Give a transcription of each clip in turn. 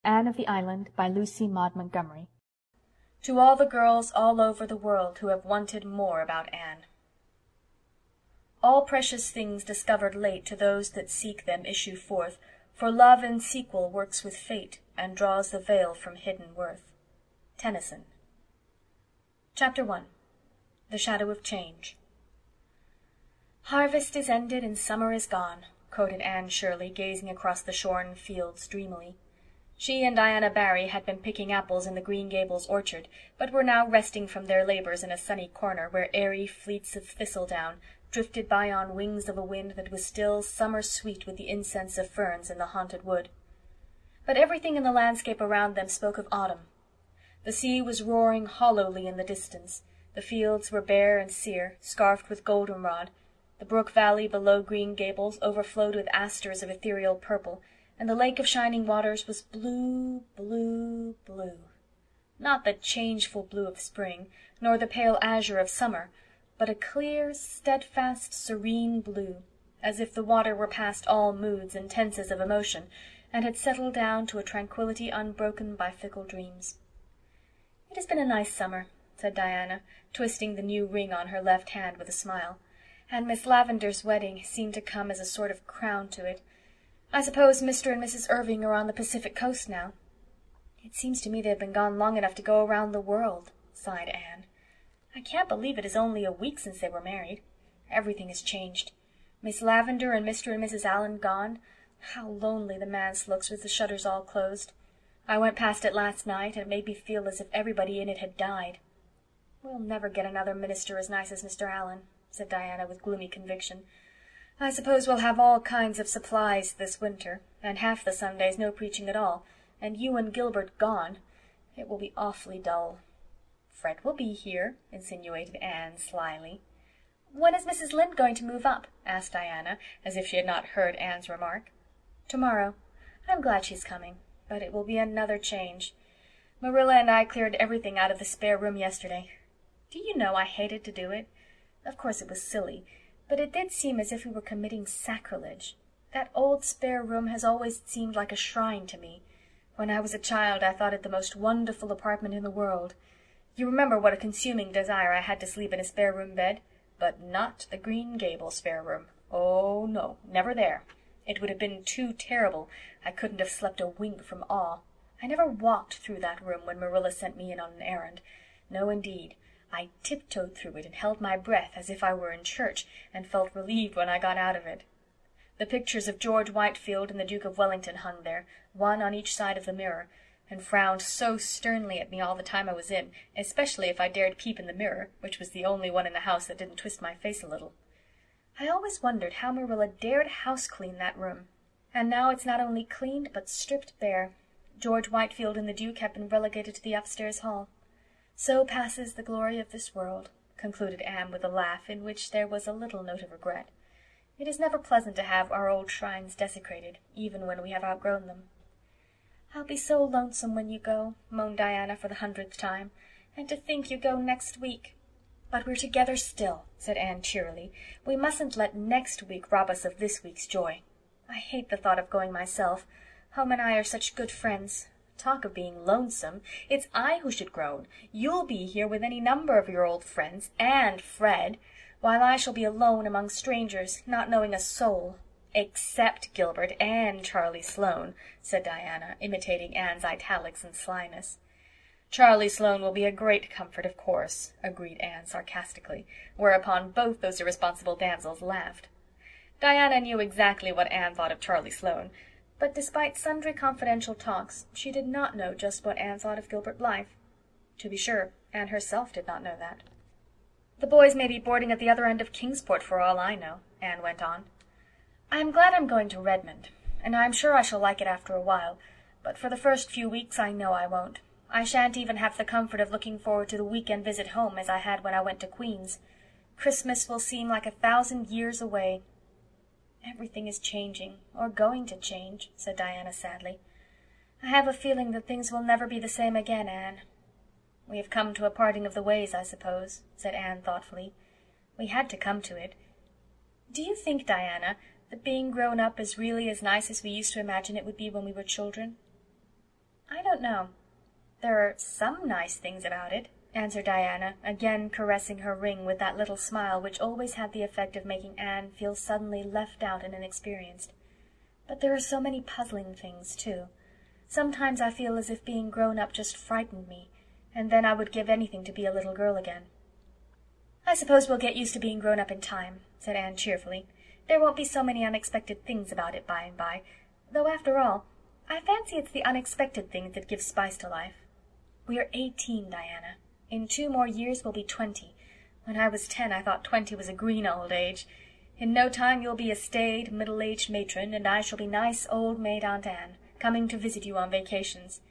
Anne of the Island, by Lucy Maud Montgomery. To all the girls all over the world who have wanted more about Anne. All precious things discovered late to those that seek them issue forth, for love in sequel works with fate, and draws the veil from hidden worth. Tennyson. Chapter 1. The Shadow of Change. "Harvest is ended and summer is gone," quoted Anne Shirley, gazing across the shorn fields dreamily. She and Diana Barry had been picking apples in the Green Gables orchard, but were now resting from their labors in a sunny corner where airy fleets of thistledown drifted by on wings of a wind that was still summer-sweet with the incense of ferns in the haunted wood. But everything in the landscape around them spoke of autumn. The sea was roaring hollowly in the distance, the fields were bare and sere, scarfed with goldenrod, the brook valley below Green Gables overflowed with asters of ethereal purple, and the lake of shining waters was blue, blue, blue. Not the changeful blue of spring, nor the pale azure of summer, but a clear, steadfast, serene blue, as if the water were past all moods and tenses of emotion, and had settled down to a tranquillity unbroken by fickle dreams. "It has been a nice summer," said Diana, twisting the new ring on her left hand with a smile, "and Miss Lavendar's wedding seemed to come as a sort of crown to it. I suppose Mr. and Mrs. Irving are on the Pacific coast now." "It seems to me they have been gone long enough to go around the world," sighed Anne. "I can't believe it is only a week since they were married. Everything has changed. Miss Lavendar and Mr. and Mrs. Allan gone. How lonely the manse looks with the shutters all closed. I went past it last night, and it made me feel as if everybody in it had died." "We'll never get another minister as nice as Mr. Allan," said Diana with gloomy conviction. "I suppose we'll have all kinds of supplies this winter, and half the Sundays no preaching at all, and you and Gilbert gone. It will be awfully dull." "Fred will be here," insinuated Anne slyly. "When is Mrs. Lynde going to move up?" asked Diana, as if she had not heard Anne's remark. "Tomorrow. I'm glad she's coming, but it will be another change. Marilla and I cleared everything out of the spare room yesterday. Do you know I hated to do it? Of course it was silly, but it did seem as if we were committing sacrilege. That old spare room has always seemed like a shrine to me. When I was a child I thought it the most wonderful apartment in the world. You remember what a consuming desire I had to sleep in a spare room bed? But not the Green Gables spare room. Oh, no, never there. It would have been too terrible. I couldn't have slept a wink from awe. I never walked through that room when Marilla sent me in on an errand. No, indeed. I tiptoed through it and held my breath as if I were in church, and felt relieved when I got out of it. The pictures of George Whitefield and the Duke of Wellington hung there, one on each side of the mirror, and frowned so sternly at me all the time I was in, especially if I dared peep in the mirror, which was the only one in the house that didn't twist my face a little. I always wondered how Marilla dared house-clean that room. And now it's not only cleaned, but stripped bare. George Whitefield and the Duke have been relegated to the upstairs hall. So passes the glory of this world, concluded Anne with a laugh in which there was a little note of regret. It is never pleasant to have our old shrines desecrated, even when we have outgrown them. "I'll be so lonesome when you go," moaned Diana for the 100th time. "And to think you go next week." "But we're together still," said Anne cheerily. "We mustn't let next week rob us of this week's joy. I hate the thought of going myself. Home and I are such good friends. Talk of being lonesome. It's I who should groan. You'll be here with any number of your old friends, and Fred, while I shall be alone among strangers, not knowing a soul." "Except Gilbert and Charlie Sloane," said Diana, imitating Anne's italics and slyness. "Charlie Sloane will be a great comfort, of course," agreed Anne sarcastically, whereupon both those irresponsible damsels laughed. Diana knew exactly what Anne thought of Charlie Sloane, but despite sundry confidential talks, she did not know just what Anne thought of Gilbert Blythe. To be sure, Anne herself did not know that. "The boys may be boarding at the other end of Kingsport for all I know," Anne went on. "I'm glad I'm going to Redmond, and I'm sure I shall like it after a while, but for the first few weeks I know I won't. I shan't even have the comfort of looking forward to the week-end visit home as I had when I went to Queen's. Christmas will seem like 1,000 years away." "Everything is changing, or going to change," said Diana sadly. "I have a feeling that things will never be the same again, Anne." "We have come to a parting of the ways, I suppose," said Anne thoughtfully. "We had to come to it. Do you think, Diana, that being grown up is really as nice as we used to imagine it would be when we were children?" "I don't know. There are some nice things about it," answered Diana, again caressing her ring with that little smile which always had the effect of making Anne feel suddenly left out and inexperienced. "But there are so many puzzling things, too. Sometimes I feel as if being grown up just frightened me, and then I would give anything to be a little girl again." "I suppose we'll get used to being grown up in time," said Anne cheerfully. "There won't be so many unexpected things about it by and by, though after all, I fancy it's the unexpected things that give spice to life. We're 18, Diana. In 2 more years we'll be 20. When I was 10 I thought 20 was a green old age. In no time you'll be a staid, middle-aged matron, and I shall be nice old maid Aunt Anne, coming to visit you on vacations.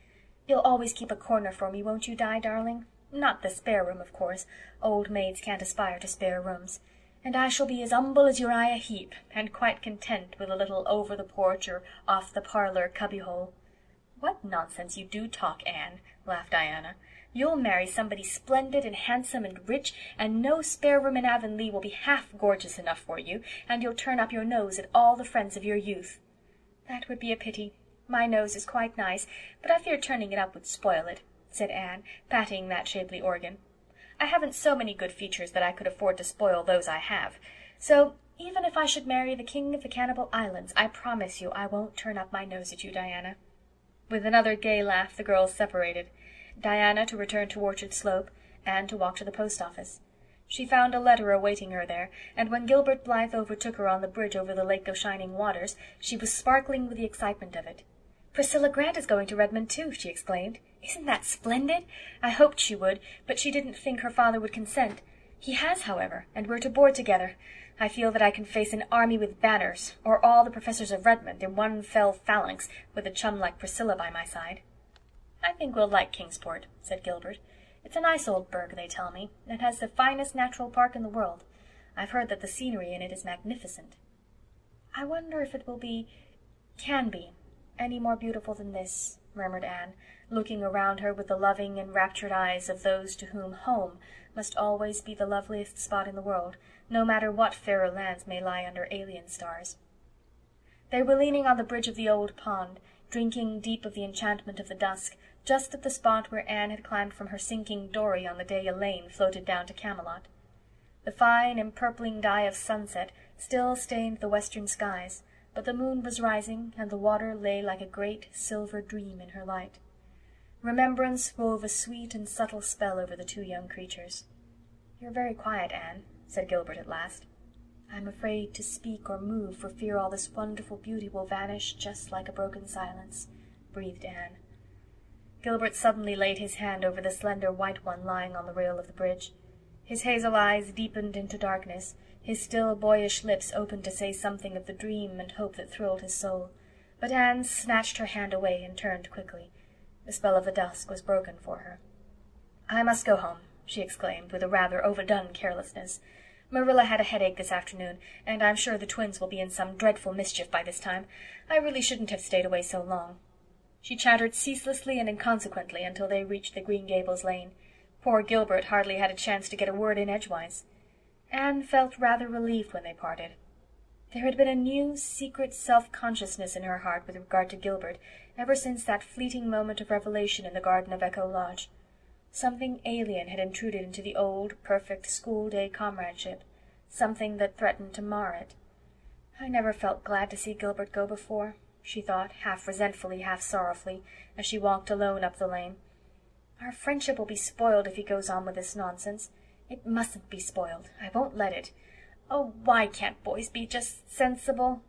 You'll always keep a corner for me, won't you, Di, darling? Not the spare room, of course. Old maids can't aspire to spare rooms. And I shall be as humble as Uriah Heep, and quite content with a little over the porch or off the parlour cubbyhole." "What nonsense you do talk, Anne," laughed Diana. "You'll marry somebody splendid and handsome and rich, and no spare room in Avonlea will be half gorgeous enough for you, and you'll turn up your nose at all the friends of your youth." "That would be a pity. My nose is quite nice, but I fear turning it up would spoil it," said Anne, patting that shapely organ. "I haven't so many good features that I could afford to spoil those I have. So, even if I should marry the King of the Cannibal Islands, I promise you I won't turn up my nose at you, Diana." With another gay laugh the girls separated, Diana to return to Orchard Slope, Anne to walk to the post office. She found a letter awaiting her there, and when Gilbert Blythe overtook her on the bridge over the Lake of Shining Waters, she was sparkling with the excitement of it. "Priscilla Grant is going to Redmond, too," she exclaimed. "Isn't that splendid? I hoped she would, but she didn't think her father would consent. He has, however, and we're to board together. I feel that I can face an army with banners, or all the professors of Redmond, in one fell phalanx, with a chum like Priscilla by my side." "I think we'll like Kingsport," said Gilbert. "It's a nice old burg, they tell me, and has the finest natural park in the world. I've heard that the scenery in it is magnificent." "I wonder if it can be, any more beautiful than this," murmured Anne, looking around her with the loving, enraptured eyes of those to whom home must always be the loveliest spot in the world, no matter what fairer lands may lie under alien stars. They were leaning on the bridge of the old pond, drinking deep of the enchantment of the dusk, just at the spot where Anne had climbed from her sinking dory on the day Elaine floated down to Camelot. The fine empurpling dye of sunset still stained the western skies, but the moon was rising, and the water lay like a great silver dream in her light. Remembrance wove a sweet and subtle spell over the 2 young creatures. "You're very quiet, Anne," said Gilbert at last. "I'm afraid to speak or move for fear all this wonderful beauty will vanish just like a broken silence," breathed Anne. Gilbert suddenly laid his hand over the slender white one lying on the rail of the bridge. His hazel eyes deepened into darkness, his still boyish lips opened to say something of the dream and hope that thrilled his soul, but Anne snatched her hand away and turned quickly. The spell of the dusk was broken for her. "I must go home," she exclaimed, with a rather overdone carelessness. "Marilla had a headache this afternoon, and I'm sure the twins will be in some dreadful mischief by this time. I really shouldn't have stayed away so long." She chattered ceaselessly and inconsequently until they reached the Green Gables lane. Poor Gilbert hardly had a chance to get a word in edgewise. Anne felt rather relieved when they parted. There had been a new, secret self-consciousness in her heart with regard to Gilbert ever since that fleeting moment of revelation in the garden of Echo Lodge. Something alien had intruded into the old, perfect school-day comradeship, something that threatened to mar it. "I never felt glad to see Gilbert go before," she thought, half resentfully, half sorrowfully, as she walked alone up the lane. "Our friendship will be spoiled if he goes on with this nonsense. It mustn't be spoiled. I won't let it. Oh, why can't boys be just sensible?"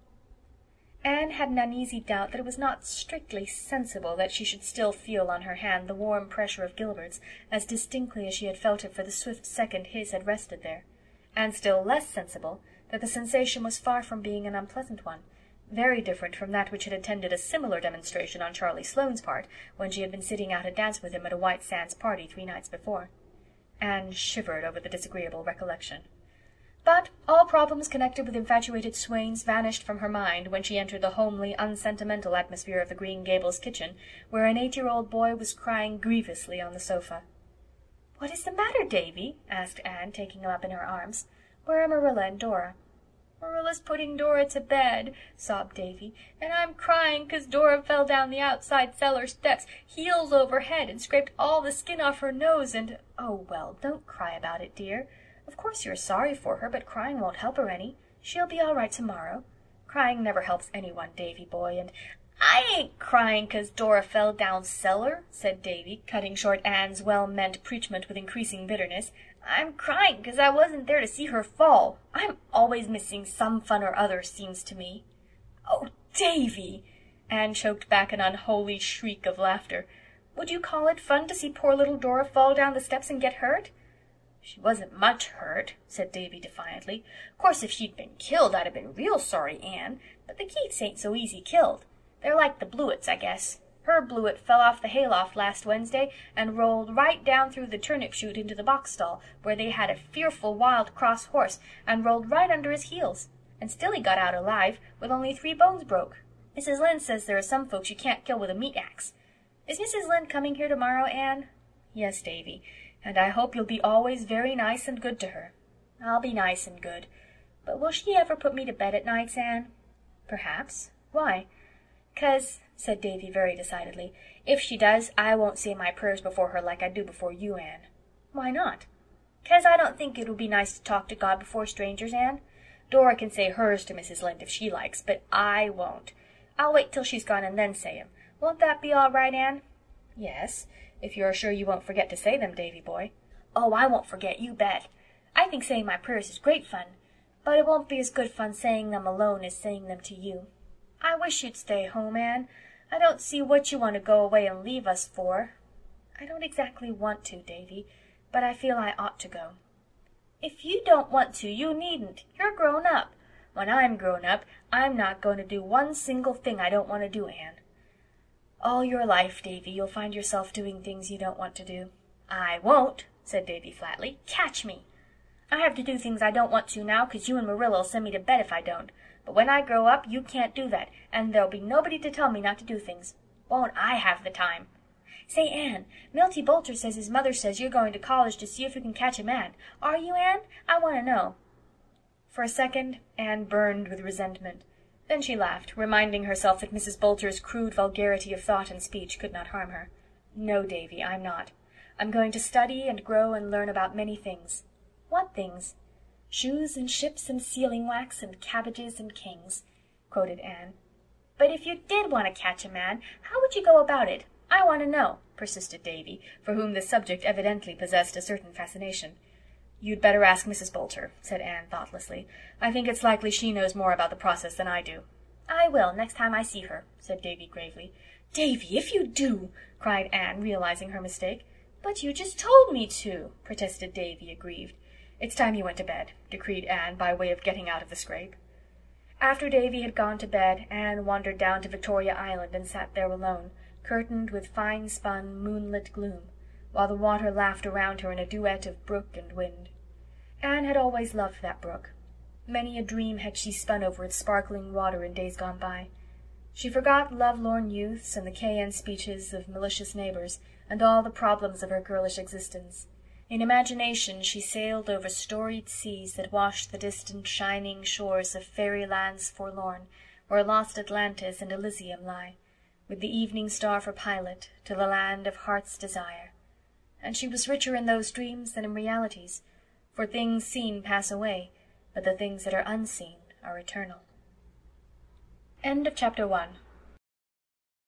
Anne had an uneasy doubt that it was not strictly sensible that she should still feel on her hand the warm pressure of Gilbert's as distinctly as she had felt it for the swift second his had rested there, and still less sensible that the sensation was far from being an unpleasant one, very different from that which had attended a similar demonstration on Charlie Sloane's part when she had been sitting out a dance with him at a White Sands party 3 nights before. Anne shivered over the disagreeable recollection. But all problems connected with infatuated swains vanished from her mind when she entered the homely, unsentimental atmosphere of the Green Gables kitchen, where an 8-year-old boy was crying grievously on the sofa. "What is the matter, Davy?" asked Anne, taking him up in her arms. "Where are Marilla and Dora?" "Marilla's putting Dora to bed," sobbed Davy, "and I'm crying 'cause Dora fell down the outside cellar steps, heels over head, and scraped all the skin off her nose, and—" "Oh, well, don't cry about it, dear. Of course you're sorry for her, but crying won't help her any. She'll be all right tomorrow. Crying never helps anyone, Davy boy, and—" "I ain't crying 'cause Dora fell down cellar," said Davy, cutting short Anne's well-meant preachment with increasing bitterness. "I'm crying 'cause I wasn't there to see her fall. I'm always missing some fun or other, seems to me." "Oh, Davy!" Anne choked back an unholy shriek of laughter. "Would you call it fun to see poor little Dora fall down the steps and get hurt?" "She wasn't much hurt," said Davy defiantly. "'Course if she'd been killed I'd have been real sorry, Anne, but the Keiths ain't so easy killed. They're like the Blewetts, I guess. Her Blewett fell off the hayloft last Wednesday and rolled right down through the turnip chute into the box stall, where they had a fearful wild cross horse, and rolled right under his heels. And still he got out alive, with only 3 bones broke. Mrs. Lynde says there are some folks you can't kill with a meat axe. Is Mrs. Lynde coming here tomorrow, Anne?" "Yes, Davy, and I hope you'll be always very nice and good to her." "I'll be nice and good. But will she ever put me to bed at nights, Anne?" "Perhaps. Why?" "'Cause," said Davy very decidedly, "if she does, I won't say my prayers before her like I do before you, Anne." "Why not?" "'Cause I don't think it would be nice to talk to God before strangers, Anne. Dora can say hers to Mrs. Lynde if she likes, but I won't. I'll wait till she's gone and then say 'em. Won't that be all right, Anne?" "Yes, if you're sure you won't forget to say them, Davy boy." "Oh, I won't forget, you bet. I think saying my prayers is great fun, but it won't be as good fun saying them alone as saying them to you. I wish you'd stay home, Anne. I don't see what you want to go away and leave us for." "I don't exactly want to, Davy, but I feel I ought to go." "If you don't want to, you needn't. You're grown up. When I'm grown up, I'm not going to do one single thing I don't want to do, Anne." "All your life, Davy, you'll find yourself doing things you don't want to do." "I won't," said Davy flatly. "Catch me. I have to do things I don't want to now, 'cause you and Marilla'll send me to bed if I don't. But when I grow up, you can't do that, and there'll be nobody to tell me not to do things. Won't I have the time! Say, Anne, Milty Boulter says his mother says you're going to college to see if you can catch a man. Are you, Anne? I want to know." For a second Anne burned with resentment. Then she laughed, reminding herself that Mrs. Boulter's crude vulgarity of thought and speech could not harm her. "No, Davy, I'm not. I'm going to study and grow and learn about many things." "What things?" "Shoes and ships and sealing wax and cabbages and kings," quoted Anne. "But if you did want to catch a man, how would you go about it? I want to know," persisted Davy, for whom the subject evidently possessed a certain fascination. "You'd better ask Mrs. Boulter," said Anne thoughtlessly. "I think it's likely she knows more about the process than I do." "I will, next time I see her," said Davy gravely. "Davy, if you do!" cried Anne, realizing her mistake. "But you just told me to," protested Davy, aggrieved. "It's time you went to bed," decreed Anne, by way of getting out of the scrape. After Davy had gone to bed, Anne wandered down to Victoria Island and sat there alone, curtained with fine-spun, moonlit gloom, while the water laughed around her in a duet of brook and wind. Anne had always loved that brook. Many a dream had she spun over its sparkling water in days gone by. She forgot lovelorn youths and the cayenne speeches of malicious neighbors, and all the problems of her girlish existence. In imagination she sailed over storied seas that washed the distant shining shores of fairy lands forlorn, where lost Atlantis and Elysium lie, with the evening star for pilot, to the land of heart's desire. And she was richer in those dreams than in realities, for things seen pass away, but the things that are unseen are eternal. End of Chapter 1.